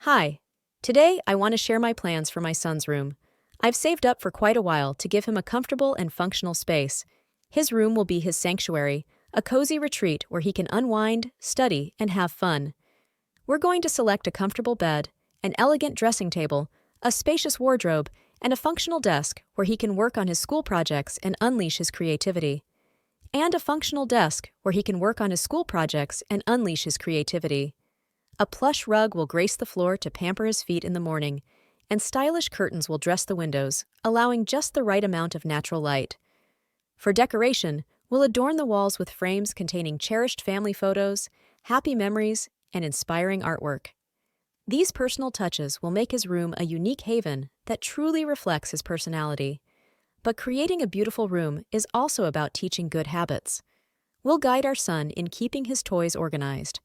Hi. Today, I want to share my plans for my son's room. I've saved up for quite a while to give him a comfortable and functional space. His room will be his sanctuary, a cozy retreat where he can unwind, study, and have fun. We're going to select a comfortable bed, an elegant dressing table, a spacious wardrobe, and a functional desk where he can work on his school projects and unleash his creativity. And a functional desk where he can work on his school projects and unleash his creativity. A plush rug will grace the floor to pamper his feet in the morning, and stylish curtains will dress the windows, allowing just the right amount of natural light. For decoration, we'll adorn the walls with frames containing cherished family photos, happy memories, and inspiring artwork. These personal touches will make his room a unique haven that truly reflects his personality. But creating a beautiful room is also about teaching good habits. We'll guide our son in keeping his toys organized.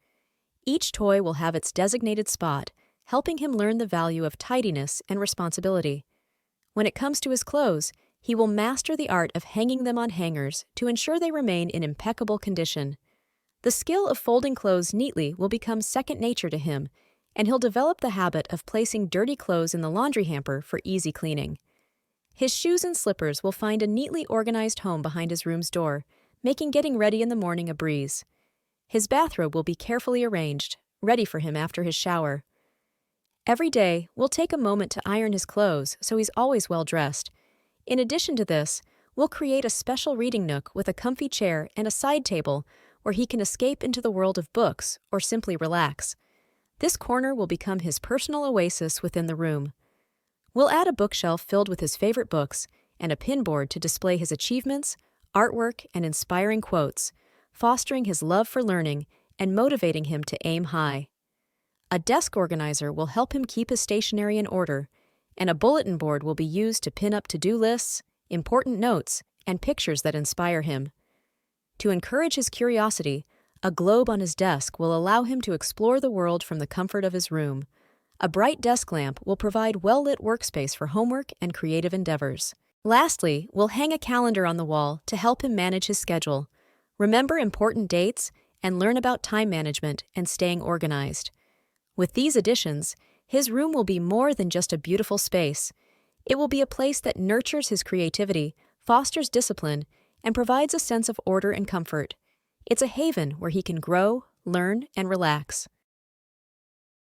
Each toy will have its designated spot, helping him learn the value of tidiness and responsibility. When it comes to his clothes, he will master the art of hanging them on hangers to ensure they remain in impeccable condition. The skill of folding clothes neatly will become second nature to him, and he'll develop the habit of placing dirty clothes in the laundry hamper for easy cleaning. His shoes and slippers will find a neatly organized home behind his room's door, making getting ready in the morning a breeze. His bathrobe will be carefully arranged, ready for him after his shower. Every day, we'll take a moment to iron his clothes so he's always well dressed. In addition to this, we'll create a special reading nook with a comfy chair and a side table where he can escape into the world of books or simply relax. This corner will become his personal oasis within the room. We'll add a bookshelf filled with his favorite books and a pinboard to display his achievements, artwork, and inspiring quotes, fostering his love for learning and motivating him to aim high. A desk organizer will help him keep his stationery in order, and a bulletin board will be used to pin up to-do lists, important notes, and pictures that inspire him. To encourage his curiosity, a globe on his desk will allow him to explore the world from the comfort of his room. A bright desk lamp will provide well-lit workspace for homework and creative endeavors. Lastly, we'll hang a calendar on the wall to help him manage his schedule, remember important dates, and learn about time management and staying organized. With these additions, his room will be more than just a beautiful space. It will be a place that nurtures his creativity, fosters discipline, and provides a sense of order and comfort. It's a haven where he can grow, learn, and relax.